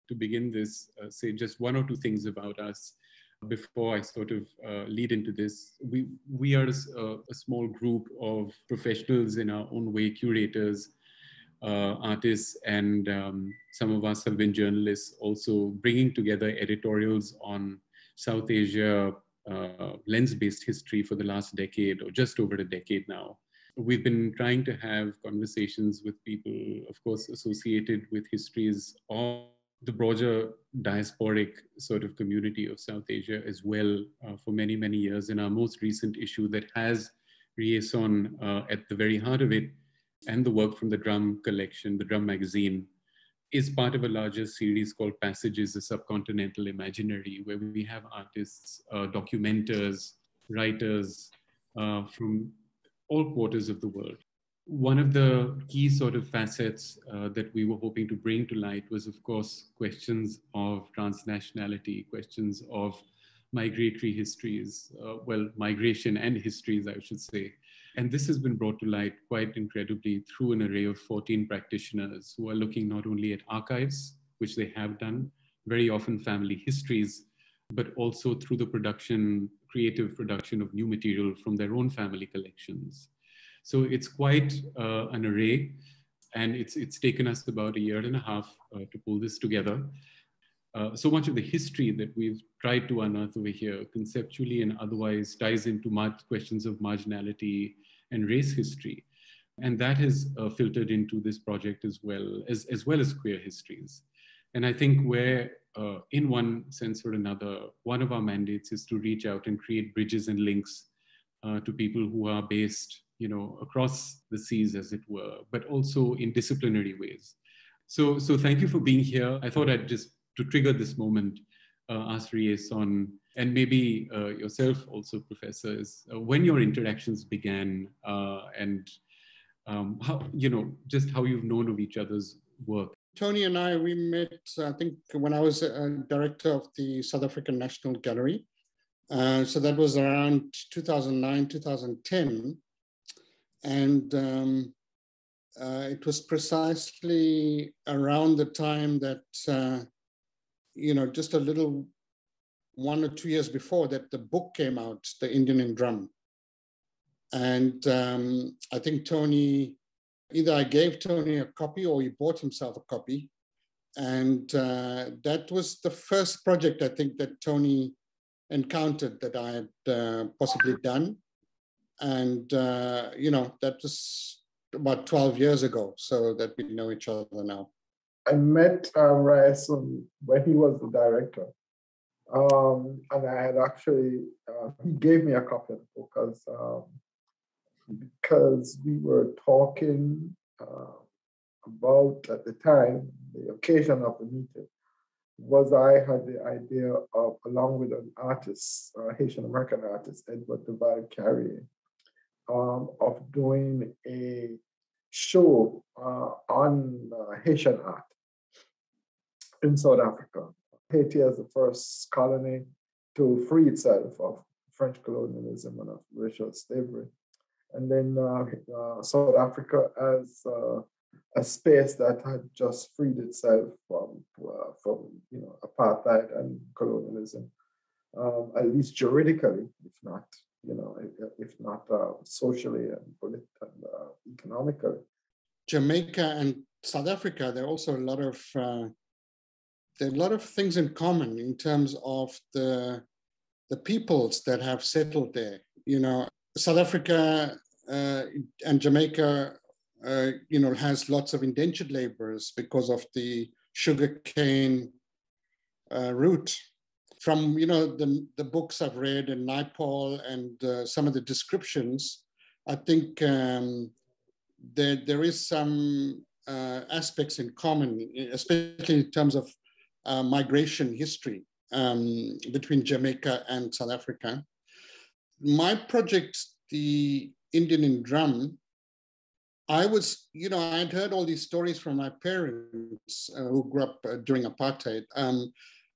to begin this, say just one or two things about us before I sort of lead into this. We are a small group of professionals in our own way, curators, artists, and some of us have been journalists, also bringing together editorials on South Asia lens-based history for the last decade, or just over a decade now. We've been trying to have conversations with people, of course, associated with histories of the broader diasporic sort of community of South Asia as well for many, many years. In our most recent issue that has Riason at the very heart of it, and the work from the Drum collection, the Drum magazine, is part of a larger series called Passages, a Subcontinental Imaginary, where we have artists, documenters, writers from all quarters of the world. One of the key sort of facets that we were hoping to bring to light was, of course, questions of transnationality, questions of migratory histories, well, migration and histories, I should say. And this has been brought to light quite incredibly through an array of 14 practitioners who are looking not only at archives, which they have done, very often family histories, but also through the production, creative production of new material from their own family collections. So it's quite an array, and it's taken us about a year and a half to pull this together. So much of the history that we've tried to unearth over here, conceptually and otherwise, ties into questions of marginality and race history. And that has filtered into this project as well as queer histories. And I think where, in one sense or another, one of our mandates is to reach out and create bridges and links to people who are based, across the seas, as it were, but also in disciplinary ways. So thank you for being here. I thought I'd just, to trigger this moment, ask Riason, and maybe yourself also, Professor, when your interactions began and how, just how you've known of each other's work. Tony and I, we met, I think, when I was director of the South African National Gallery. So that was around 2009, 2010. And it was precisely around the time that, just a little 1 or 2 years before that, the book came out, The Indian in Drum. And I think Tony, either I gave Tony a copy or he bought himself a copy. And that was the first project, I think, that Tony encountered that I had possibly done. And, that was about 12 years ago, so that we know each other now. I met Riason when he was the director. And I had actually, he gave me a copy of the book because we were talking about, at the time, the occasion of the meeting, was I had the idea of, along with an artist, Haitian American artist, Edward Duval Carrier, of doing a show on Haitian art in South Africa. Haiti as the first colony to free itself of French colonialism and of racial slavery. And then South Africa as a space that had just freed itself from apartheid and colonialism, at least juridically, if not socially and politically and economically. Jamaica and South Africa, there are also a lot of things in common in terms of the peoples that have settled there. South Africa and Jamaica, has lots of indentured laborers because of the sugarcane route. From the books I've read in Naipaul and some of the descriptions, I think there is some aspects in common, especially in terms of migration history between Jamaica and South Africa. My project, The Indian in Drum, I had heard all these stories from my parents who grew up during apartheid.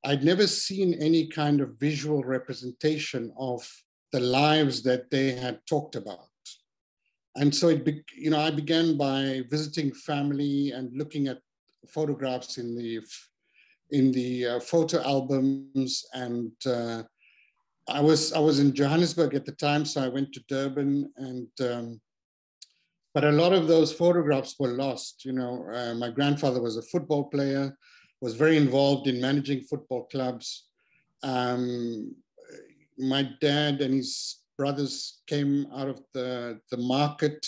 I'd never seen any kind of visual representation of the lives that they had talked about. And so I began by visiting family and looking at photographs in in the photo albums. And I was in Johannesburg at the time, so I went to Durban, and but a lot of those photographs were lost. You know, my grandfather was a football player, was very involved in managing football clubs. My dad and his brothers came out of the market,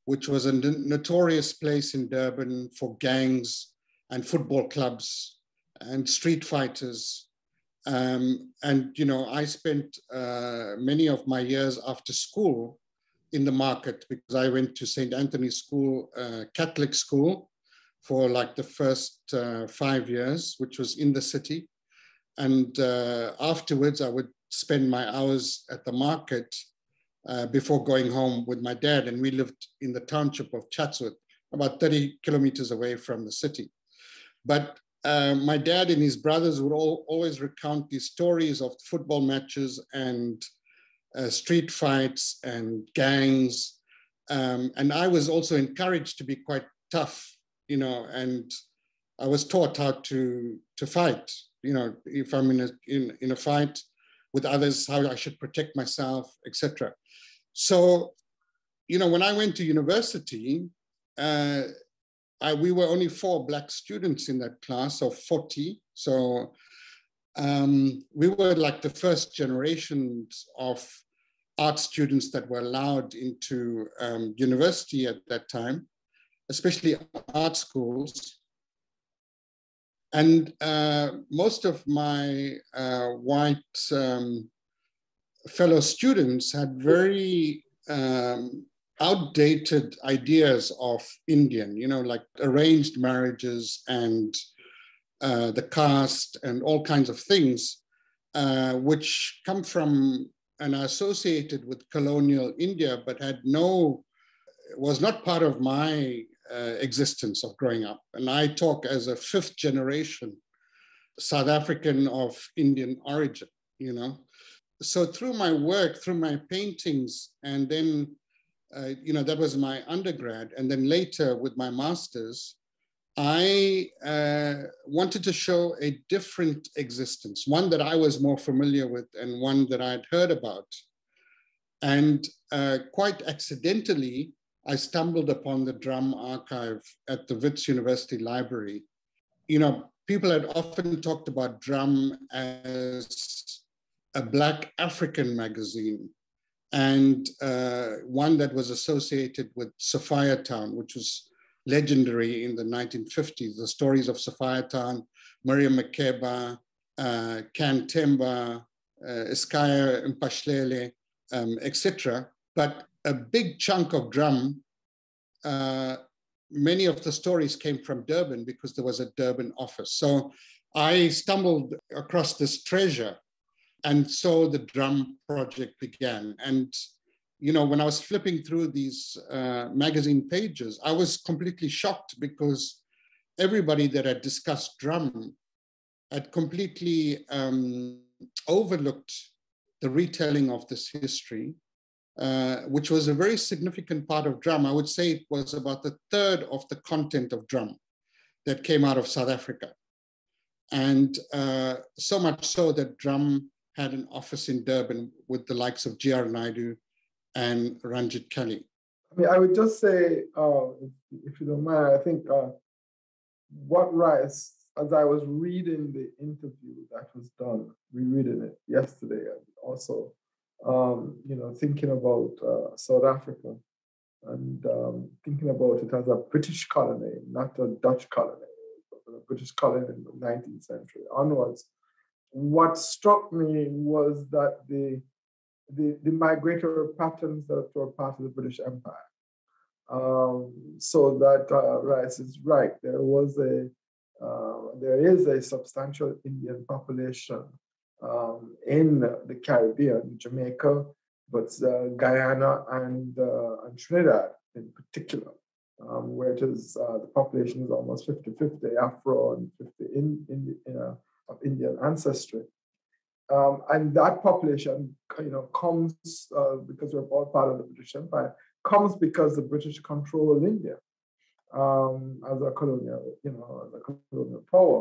which was a notorious place in Durban for gangs and football clubs and street fighters. And, you know, I spent many of my years after school in the market, because I went to St. Anthony's School, Catholic school, for like the first 5 years, which was in the city. And afterwards, I would spend my hours at the market before going home with my dad. And we lived in the township of Chatsworth, about 30 kilometers away from the city. But my dad and his brothers would always recount these stories of football matches and street fights and gangs. And I was also encouraged to be quite tough, you know, and I was taught how to fight. You know, if I'm in a fight with others, how I should protect myself, etc. So, you know, when I went to university, we were only 4 Black students in that class of 40. So we were like the first generations of art students that were allowed into university at that time, especially art schools. And most of my white fellow students had very outdated ideas of Indian, you know, like arranged marriages and the caste and all kinds of things, which come from and are associated with colonial India, but was not part of my existence of growing up. And I talk as a 5th generation South African of Indian origin, you know. So through my work, through my paintings, and then, you know, that was my undergrad. And then later with my master's, I wanted to show a different existence, one that I was more familiar with and one that I'd heard about. And quite accidentally, I stumbled upon the drum archive at the Wits University Library. You know, people had often talked about drum as a Black African magazine, and one that was associated with Sophiatown, which was legendary in the 1950s. The stories of Sophiatown, Miriam Makeba, Kantemba, Iskaya Mpashlele, etc. But a big chunk of drum, many of the stories came from Durban because there was a Durban office. So I stumbled across this treasure, and so the drum project began. And, you know, when I was flipping through these magazine pages, I was completely shocked because everybody that had discussed drum had completely overlooked the retelling of this history, which was a very significant part of drum. I would say it was about 1/3 of the content of drum that came out of South Africa. And so much so that drum had an office in Durban with the likes of G.R. Naidoo and Ranjit Kelly. I mean, I would just say, if you don't mind, I think what Rice, as I was reading the interview that was done, rereading it yesterday, and also, you know, thinking about South Africa and thinking about it as a British colony, not a Dutch colony, but a British colony in the 19th century onwards. What struck me was that the migratory patterns that were part of the British Empire. So that Rice is right. There is a substantial Indian population in the Caribbean, Jamaica, but Guyana and Trinidad in particular, where it is the population is almost 50-50 Afro and 50 of Indian ancestry. And that population, you know, comes because we're all part of the British Empire, comes because the British control India as a colonial, you know, as a colonial power.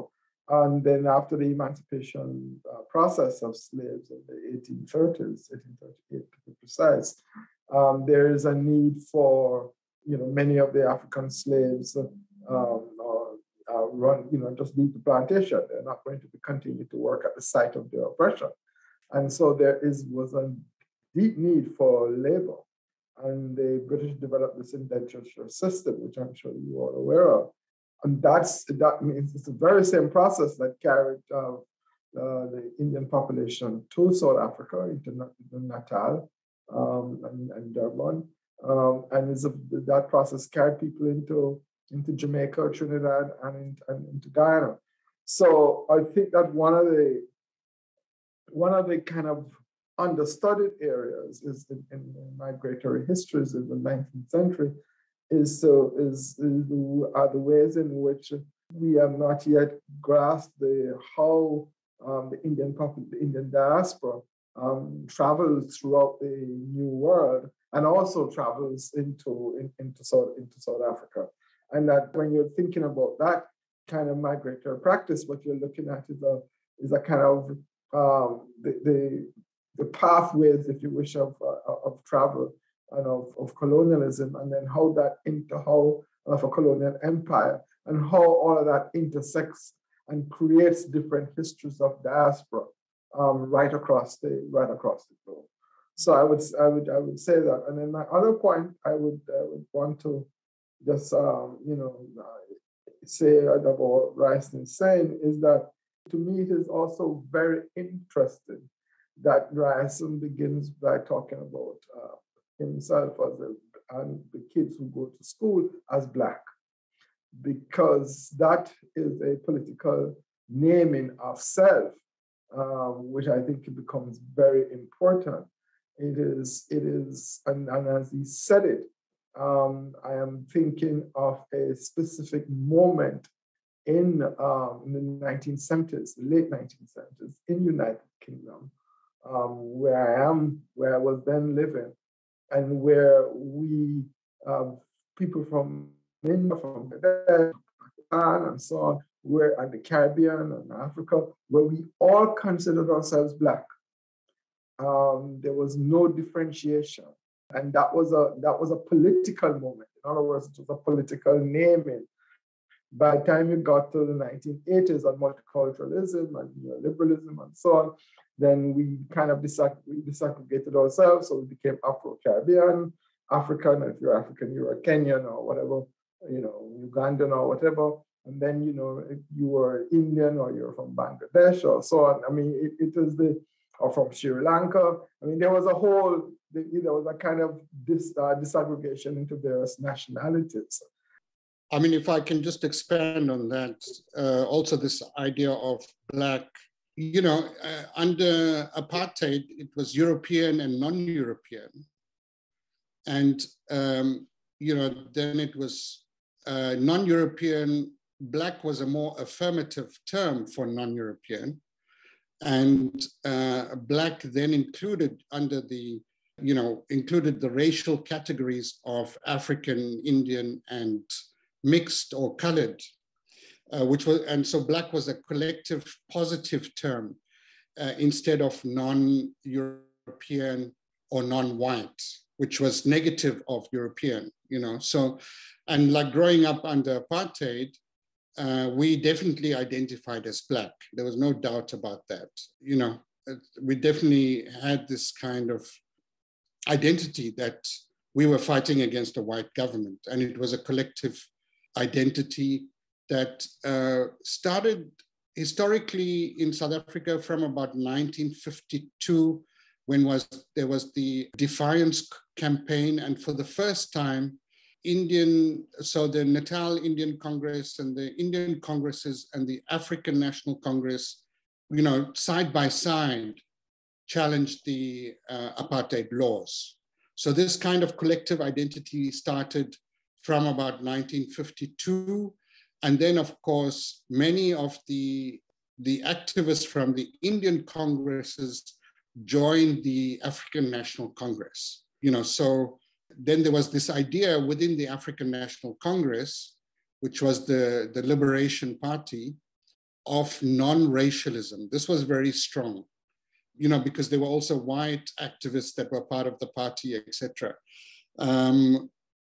And then after the emancipation process of slaves in the 1830s, 1838 to be precise, there is a need for, many of the African slaves just leave the plantation. They're not going to continue to work at the site of their oppression. And so was a deep need for labor. And the British developed this indenture system, which I'm sure you are aware of. And that means it's the very same process that carried the Indian population to South Africa, into Natal and Durban. And that process carried people into Jamaica, Trinidad, and into Guyana. So I think that one of the kind of understudied areas is in migratory histories in the 19th century are the ways in which we have not yet grasped how the Indian diaspora travels throughout the New World and also travels into South Africa. And that when you're thinking about that kind of migratory practice, what you're looking at is a kind of the pathways, if you wish, of travel and of colonialism, and then how of a colonial empire, and how all of that intersects and creates different histories of diaspora right across the globe. So I would say that. And then my other point I would want to just say about what Riason is saying is that to me it is also very interesting that Riason begins by talking about himself and the kids who go to school as Black, because that is a political naming of self, which I think it becomes very important. It is, and as he said it, I am thinking of a specific moment in the 1970s, the late 1970s, in United Kingdom, where I was then living, and where we, people from India, from Pakistan, and so on, and the Caribbean and Africa, where we all considered ourselves Black. There was no differentiation, and that was a political moment. In other words, it was a political naming. By the time you got to the 1980s and multiculturalism and neoliberalism and so on, then we kind of disaggregated ourselves. So we became Afro-Caribbean, African. If you're African, you're a Kenyan or whatever, Ugandan or whatever. And then, you were Indian or you're from Bangladesh or so on. I mean, or from Sri Lanka. I mean, there was a kind of disaggregation into various nationalities. I mean, if I can just expand on that, also this idea of Black, under apartheid, it was European and non-European. And, then it was non-European. Black was a more affirmative term for non-European. And Black then included included the racial categories of African, Indian, and mixed or colored, and so Black was a collective positive term instead of non-European or non-white, which was negative of European, So, and like growing up under apartheid, we definitely identified as Black. There was no doubt about that. We definitely had this kind of identity that we were fighting against a white government, and it was a collective identity that started historically in South Africa from about 1952, when there was the Defiance campaign, and for the first time, the Natal Indian Congress and the Indian Congresses and the African National Congress, side by side, challenged the apartheid laws. So this kind of collective identity started from about 1952. And then, of course, many of the activists from the Indian Congresses joined the African National Congress. So then there was this idea within the African National Congress, which was the Liberation Party, of non-racialism. This was very strong, because there were also white activists that were part of the party, etc.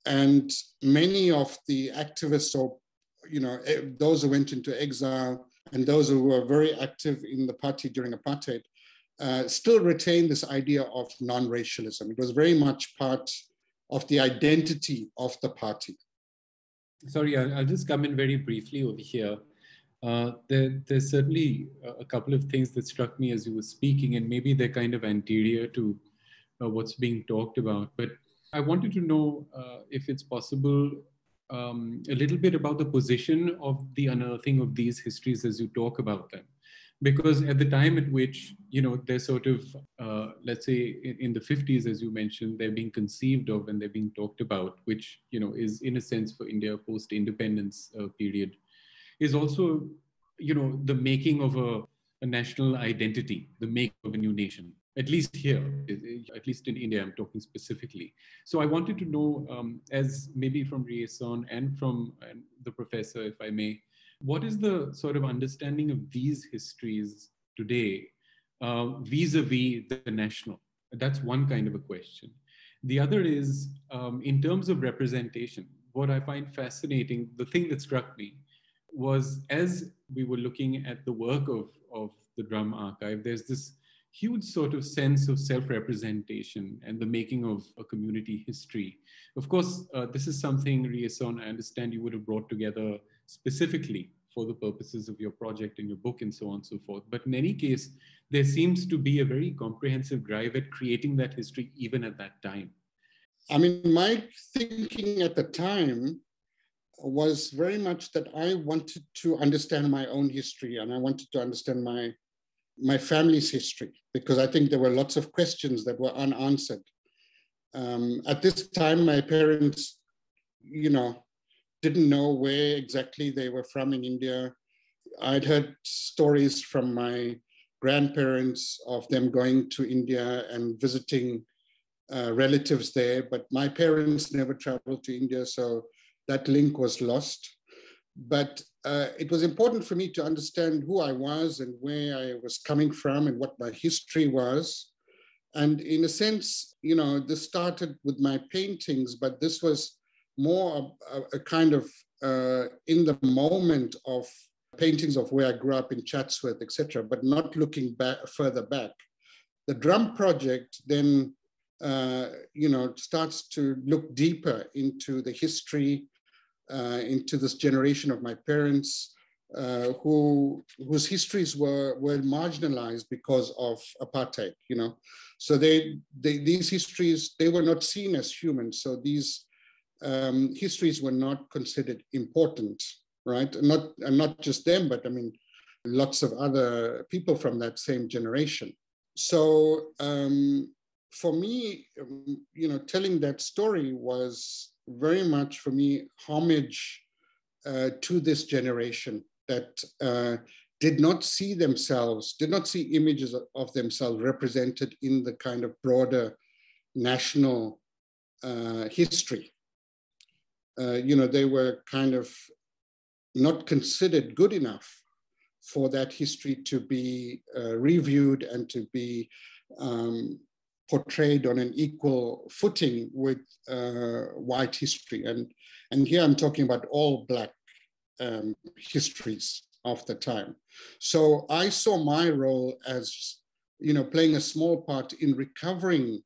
And many of the activists, or those who went into exile and those who were very active in the party during apartheid, still retained this idea of non-racialism. It was very much part of the identity of the party. Sorry, I'll just come in very briefly over here. There's certainly a couple of things that struck me as you were speaking, and maybe they're kind of anterior to what's being talked about. But I wanted to know if it's possible, a little bit about the position of the unearthing of these histories as you talk about them. Because at the time at which, they're sort of, let's say in the 50s, as you mentioned, they're being conceived of and they're being talked about, which, is in a sense for India post-independence period, is also, the making of a national identity, the making of a new nation, at least here, at least in India, I'm talking specifically. So I wanted to know, as maybe from Riason and from the professor, if I may, what is the sort of understanding of these histories today vis-a-vis the national? That's one kind of a question. The other is, in terms of representation, what I find fascinating, the thing that struck me was, as we were looking at the work of the Drum Archive, there's this huge sort of sense of self-representation and the making of a community history. Of course, this is something, Riason, I understand you would have brought together specifically for the purposes of your project and your book and so on and so forth. But in any case, there seems to be a very comprehensive drive at creating that history even at that time. I mean, my thinking at the time was very much that I wanted to understand my own history, and I wanted to understand my family's history, because I think there were lots of questions that were unanswered. At this time, my parents, didn't know where exactly they were from in India. I'd heard stories from my grandparents of them going to India and visiting relatives there, but my parents never traveled to India, so that link was lost. But it was important for me to understand who I was and where I was coming from and what my history was. And in a sense, this started with my paintings, but this was more a kind of in the moment of paintings of where I grew up in Chatsworth, etc., but not looking back further back. The drum project then, starts to look deeper into the history, into this generation of my parents, whose histories were marginalized because of apartheid. So these histories, they were not seen as human. So these histories were not considered important, right? Not just them, but I mean, lots of other people from that same generation. So for me, telling that story was very much for me homage to this generation that did not see images of themselves represented in the kind of broader national history. They were kind of not considered good enough for that history to be reviewed and to be portrayed on an equal footing with white history. And here I'm talking about all Black histories of the time. So I saw my role as, playing a small part in recovering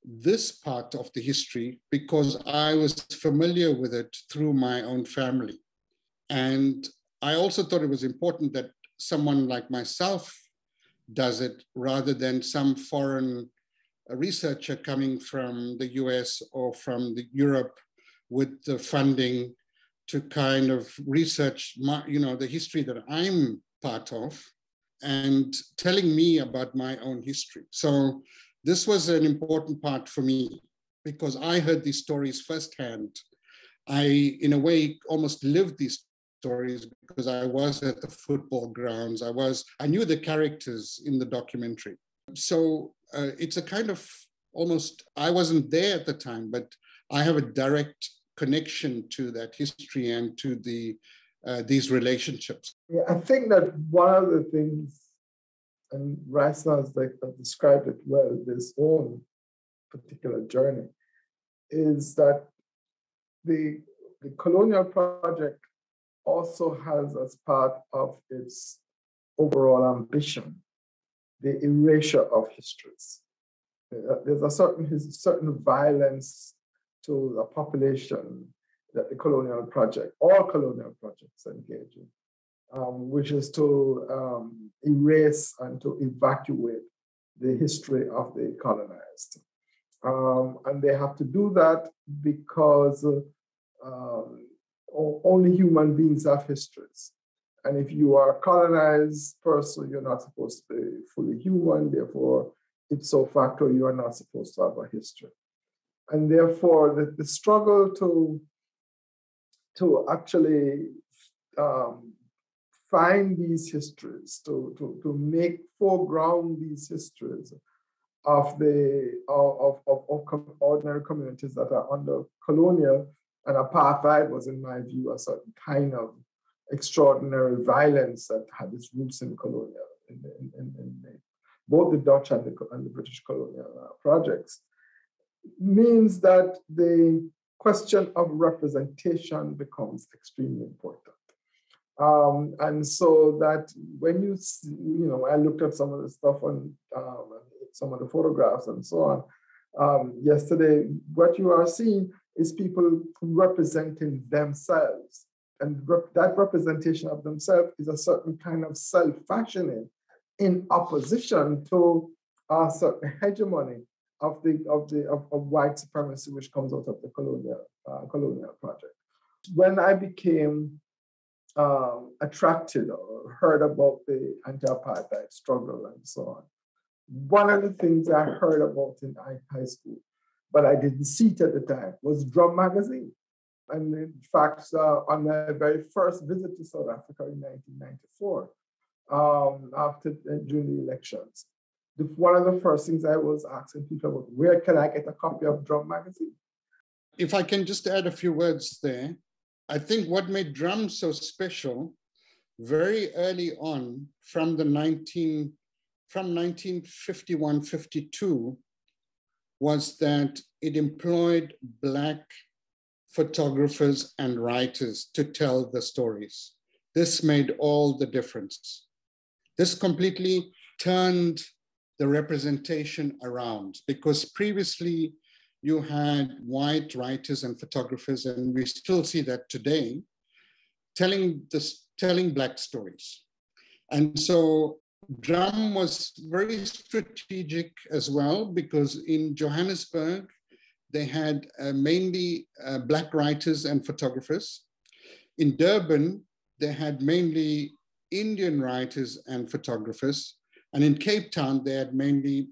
this part of the history because I was familiar with it through my own family. And I also thought it was important that someone like myself does it rather than some foreign researcher coming from the US or from Europe with the funding to kind of research the history that I'm part of and telling me about my own history. So this was an important part for me because I heard these stories firsthand. I, in a way, almost lived these stories because I was at the football grounds. I knew the characters in the documentary. So it's a kind of almost, I wasn't there at the time, but I have a direct connection to that history and to the these relationships. Yeah, I think that one of the things, and Riason has described it well, this own particular journey, is that the colonial project also has as part of its overall ambition the erasure of histories. There's a certain violence to the population that the colonial project, all colonial projects engage in, which is to erase and to evacuate the history of the colonized. And they have to do that because only human beings have histories. And if you are a colonized person, you're not supposed to be fully human. Therefore, ipso facto, you are not supposed to have a history. And therefore, the struggle to actually find these histories, to make foreground these histories of ordinary communities that are under colonial and apartheid was, in my view, a certain kind of extraordinary violence that had its roots in colonial, in both the Dutch and the British colonial projects, means that the question of representation becomes extremely important. And so that when you see, I looked at some of the stuff on some of the photographs and so on yesterday, what you are seeing is people representing themselves. And that representation of themselves is a certain kind of self-fashioning in opposition to a certain hegemony of white supremacy, which comes out of the colonial project. When I became attracted or heard about the anti-apartheid struggle and so on, one of the things I heard about in high school, but I didn't see it at the time, was Drum Magazine. And in fact, on my very first visit to South Africa in 1994, during the elections, one of the first things I was asking people about, where can I get a copy of Drum Magazine? If I can just add a few words there, I think what made Drum so special very early on from 1951-52 was that it employed Black photographers and writers to tell the stories. This made all the difference. This completely turned the representation around, because previously you had white writers and photographers, and we still see that today, telling Black stories. And so Drum was very strategic as well, because in Johannesburg, they had mainly Black writers and photographers. In Durban, they had mainly Indian writers and photographers. And in Cape Town, they had mainly,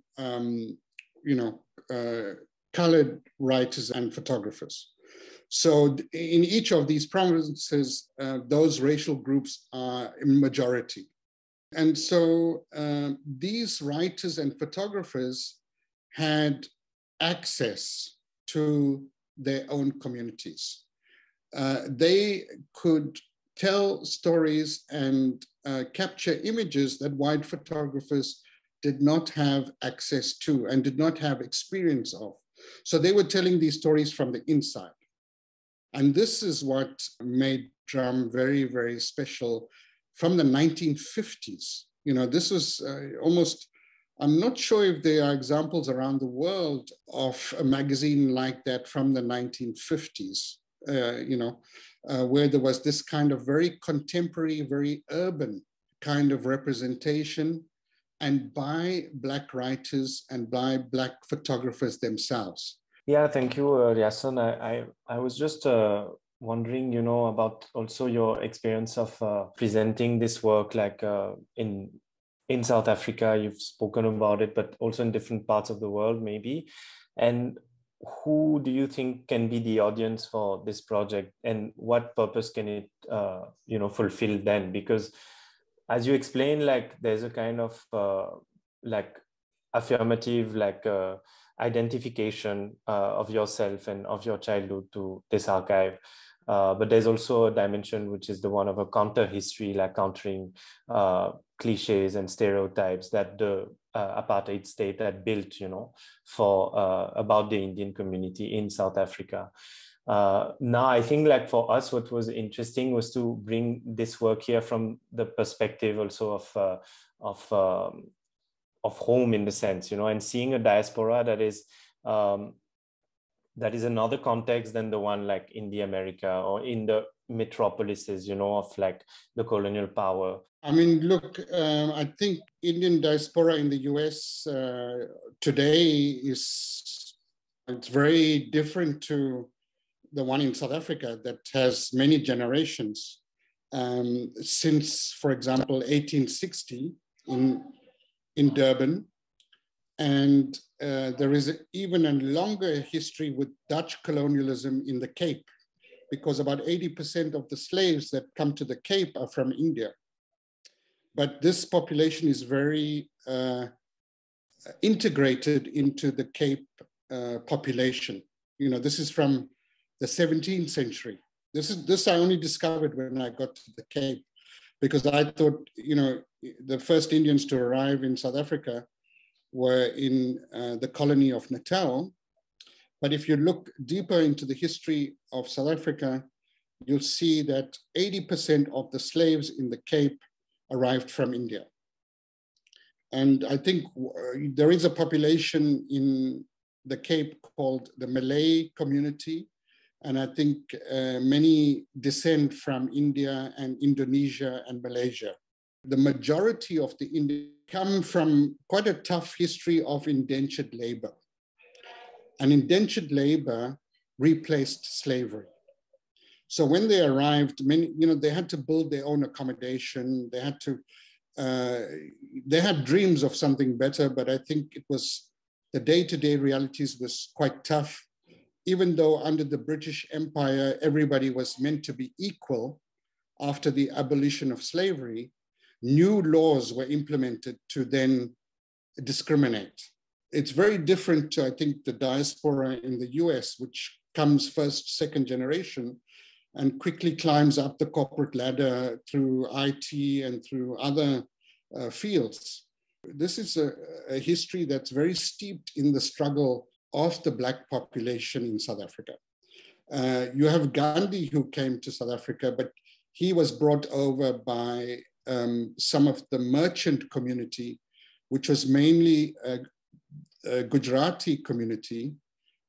colored writers and photographers. So in each of these provinces, those racial groups are in majority. And so these writers and photographers had access to their own communities. They could tell stories and capture images that white photographers did not have access to and did not have experience of. So they were telling these stories from the inside. And this is what made Drum very, very special from the 1950s. This was almost, I'm not sure if there are examples around the world of a magazine like that from the 1950s, where there was this kind of very contemporary, very urban kind of representation, and by Black writers and by Black photographers themselves. Yeah, thank you, Riason. I was just wondering, about also your experience of presenting this work, like in South Africa. You've spoken about it, but also in different parts of the world, maybe. And who do you think can be the audience for this project, and what purpose can it, fulfill then? Because as you explained, like there's a kind of affirmative, identification of yourself and of your childhood to this archive. But there's also a dimension which is the one of a counter history, like countering cliches and stereotypes that the apartheid state had built, for about the Indian community in South Africa. Now, I think like for us, what was interesting was to bring this work here from the perspective also of home, in the sense, and seeing a diaspora that is another context than the one like in the America or in the metropolises, of like the colonial power. I mean, look, I think Indian diaspora in the US today it's very different to the one in South Africa that has many generations. Since, for example, 1860 in Durban. And there is even a longer history with Dutch colonialism in the Cape, because about 80% of the slaves that come to the Cape are from India. But this population is very integrated into the Cape population. This is from the 17th century. This I only discovered when I got to the Cape, because I thought, the first Indians to arrive in South Africa were in the colony of Natal. But if you look deeper into the history of South Africa, you'll see that 80% of the slaves in the Cape arrived from India. And I think there is a population in the Cape called the Malay community. And I think many descend from India and Indonesia and Malaysia. The majority of the Indians come from quite a tough history of indentured labor. And indentured labor replaced slavery. So when they arrived, they had to build their own accommodation. They had dreams of something better, but I think it was the day-to-day realities was quite tough. Even though under the British Empire, everybody was meant to be equal after the abolition of slavery, new laws were implemented to then discriminate. It's very different to, I think, the diaspora in the US, which comes first, second generation, and quickly climbs up the corporate ladder through IT and through other fields. This is a history that's very steeped in the struggle of the Black population in South Africa. You have Gandhi, who came to South Africa, but he was brought over by some of the merchant community, which was mainly a Gujarati community,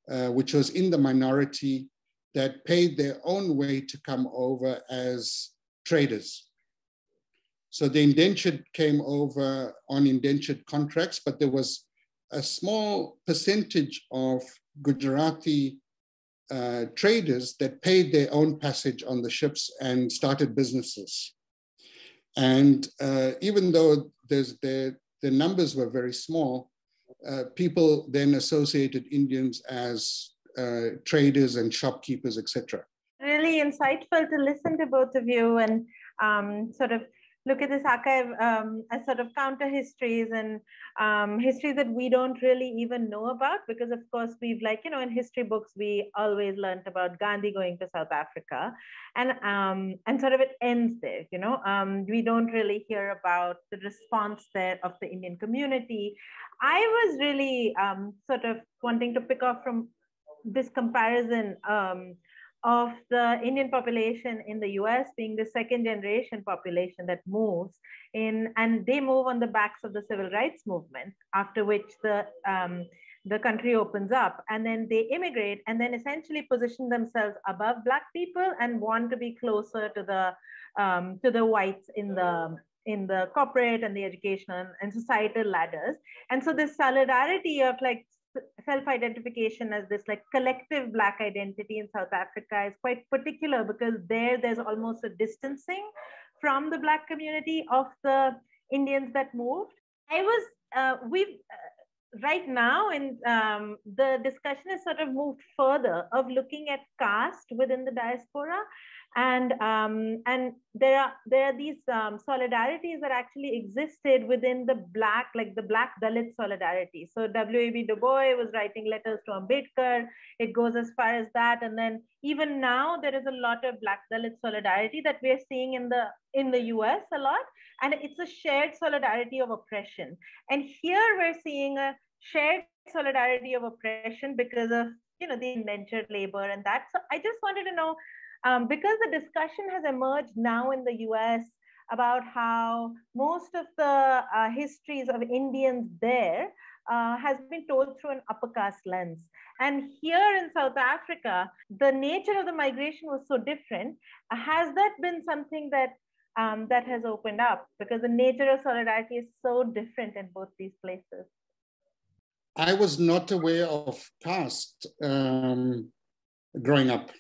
which was in the minority, that paid their own way to come over as traders. So the indentured came over on indentured contracts, but there was a small percentage of Gujarati traders that paid their own passage on the ships and started businesses. And even though the numbers were very small, people then associated Indians as traders and shopkeepers, etc. Really insightful to listen to both of you and sort of look at this archive as sort of counter histories and histories that we don't really even know about, because of course we've in history books, we always learned about Gandhi going to South Africa and sort of it ends there, we don't really hear about the response there of the Indian community. I was really sort of wanting to pick up from this comparison of the Indian population in the US being the second generation population that moves in, and they move on the backs of the civil rights movement, after which the country opens up, and then they immigrate and then essentially position themselves above Black people and want to be closer to the whites in the corporate and the educational and societal ladders. And so this solidarity of self-identification as this collective Black identity in South Africa is quite particular, because there's almost a distancing from the Black community of the Indians that moved. Right now in the discussion has sort of moved further of looking at caste within the diaspora. And there are these solidarities that actually existed within the Black, like the Black Dalit solidarity. So W.E.B. Du Bois was writing letters to Ambedkar. It goes as far as that. And then even now there is a lot of Black Dalit solidarity that we're seeing in the US a lot. And it's a shared solidarity of oppression. And here we're seeing a shared solidarity of oppression because of, you know, the indentured labor and that. So I just wanted to know, because the discussion has emerged now in the US about how most of the histories of Indians there has been told through an upper caste lens. And here in South Africa, the nature of the migration was so different. Has that been something that that has opened up? Because the nature of solidarity is so different in both these places. I was not aware of caste growing up.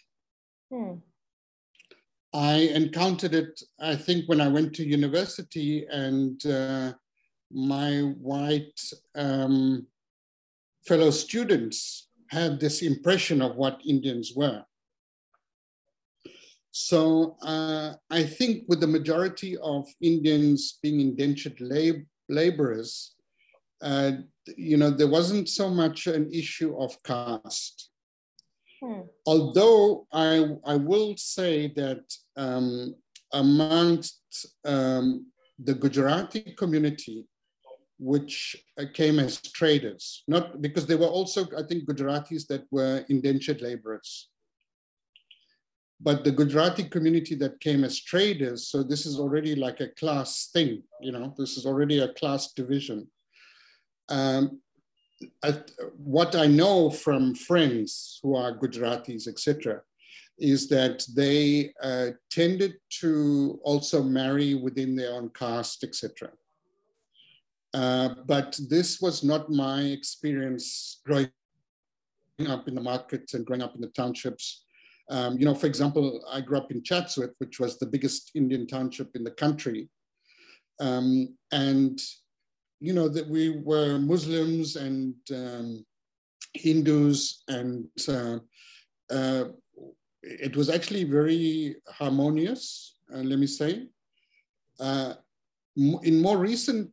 I encountered it, I think, when I went to university, and my white fellow students had this impression of what Indians were. So I think with the majority of Indians being indentured laborers, you know, there wasn't so much an issue of caste. Although I will say that amongst the Gujarati community, which came as traders, not because there were also, I think, Gujaratis that were indentured laborers, but the Gujarati community that came as traders, so this is already like a class thing, you know, this is already a class division. What I know from friends who are Gujaratis, etc., is that they tended to also marry within their own caste, etc. But this was not my experience growing up in the markets and growing up in the townships. You know, for example, I grew up in Chatsworth, which was the biggest Indian township in the country. And you know, that we were Muslims and Hindus, and it was actually very harmonious, let me say. In more recent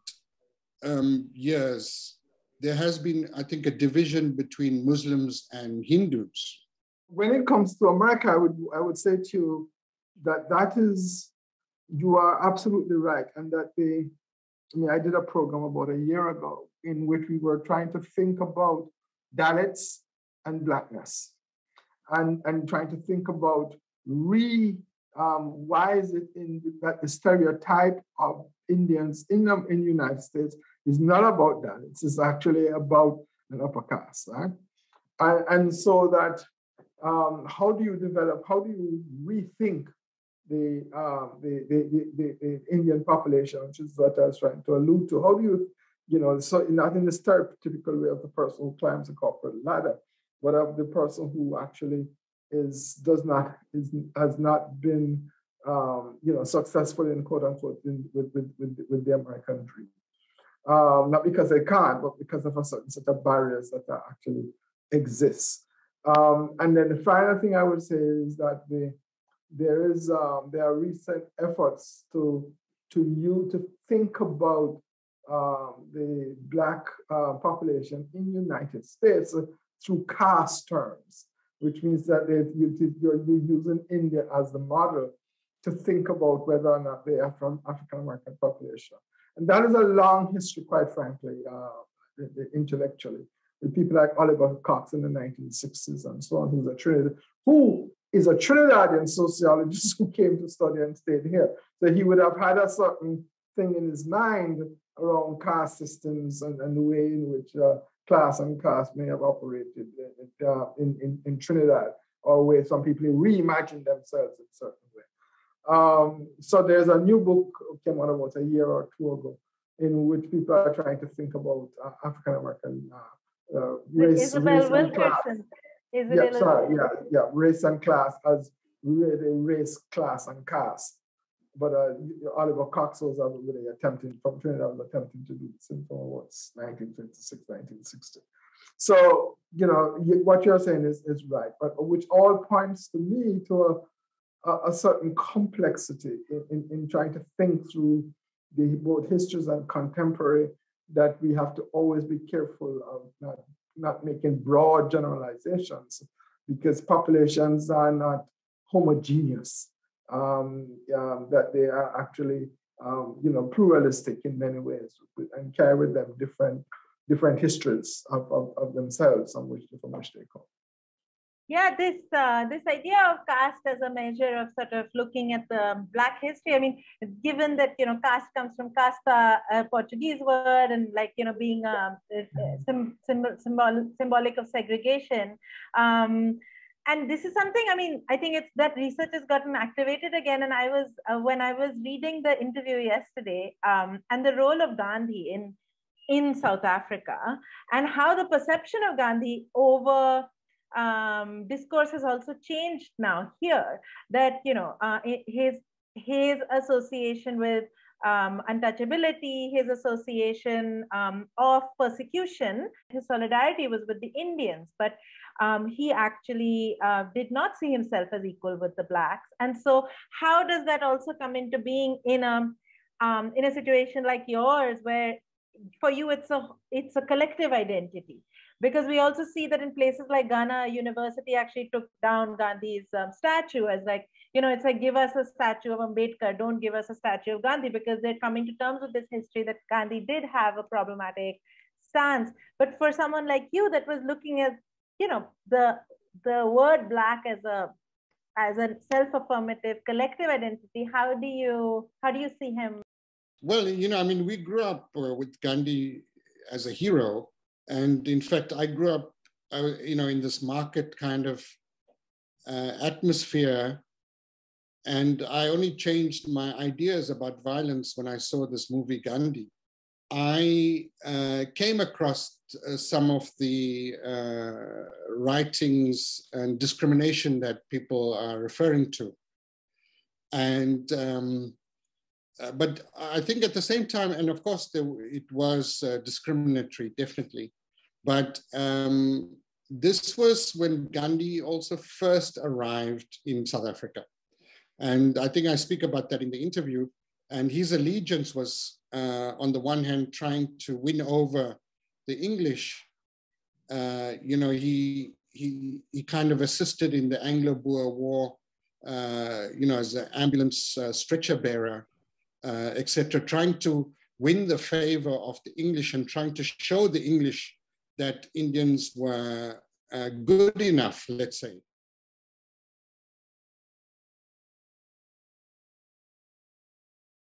years, there has been, I think, a division between Muslims and Hindus. When it comes to America, I would say to you that is, you are absolutely right, and that I did a program about a year ago in which we were trying to think about Dalits and Blackness, and trying to think about why is it that the stereotype of Indians in the United States is not about Dalits, it's actually about an upper caste, right? And so that how do you rethink the Indian population, which is what I was trying to allude to. How do you, so not in the stereotypical way of the person who climbs the corporate ladder, but of the person who actually has not been, successful in quote unquote with the American dream. Not because they can't, but because of a certain set of barriers that actually exist. And then the final thing I would say is that there are recent efforts to think about the Black population in the United States through caste terms, which means that you're using India as the model to think about whether or not they are from African American population. And that is a long history, quite frankly, intellectually, with people like Oliver Cox in the 1960s and so on, who is a Trinidadian sociologist who came to study and stayed here. So he would have had a certain thing in his mind around caste systems and the way in which class and caste may have operated in Trinidad, or where some people reimagine themselves in a certain way. So there's a new book came out about a year or two ago in which people are trying to think about African American race. Isabel Wilkerson. Race and class as race, class, and caste. But Oliver Cox was really attempting to do this in 1956, 1960. So, what you're saying is right, but which all points to me to a certain complexity in trying to think through both histories and contemporary, that we have to always be careful of not making broad generalizations, because populations are not homogeneous, that they are actually pluralistic in many ways, and carry with them different histories of themselves from which they come. Yeah, this idea of caste as a measure of sort of looking at the Black history. I mean, given that caste comes from casta, a Portuguese word, and being symbolic of segregation. And this is something, I mean, I think it's that research has gotten activated again. And I was when I was reading the interview yesterday, and the role of Gandhi in South Africa, and how the perception of Gandhi over discourse has also changed now here, that his association with untouchability, his association of persecution, his solidarity was with the Indians, but he actually did not see himself as equal with the Blacks. And so how does that also come into being in a situation like yours, where for you it's a collective identity? Because we also see that in places like Ghana, university actually took down Gandhi's statue as it's like, give us a statue of Ambedkar, don't give us a statue of Gandhi, because they're coming to terms with this history that Gandhi did have a problematic stance. But for someone like you that was looking at, the word Black as a self-affirmative collective identity, how do you see him? Well, I mean, we grew up with Gandhi as a hero. And in fact, I grew up, in this market kind of atmosphere. And I only changed my ideas about violence when I saw this movie, Gandhi. I came across some of the writings and discrimination that people are referring to. And but I think at the same time, and of course it was discriminatory, definitely. But this was when Gandhi also first arrived in South Africa. And I think I speak about that in the interview. And his allegiance was, on the one hand, trying to win over the English. He kind of assisted in the Anglo-Boer War, as an ambulance stretcher bearer, etc., trying to win the favor of the English and trying to show the English that Indians were good enough, let's say,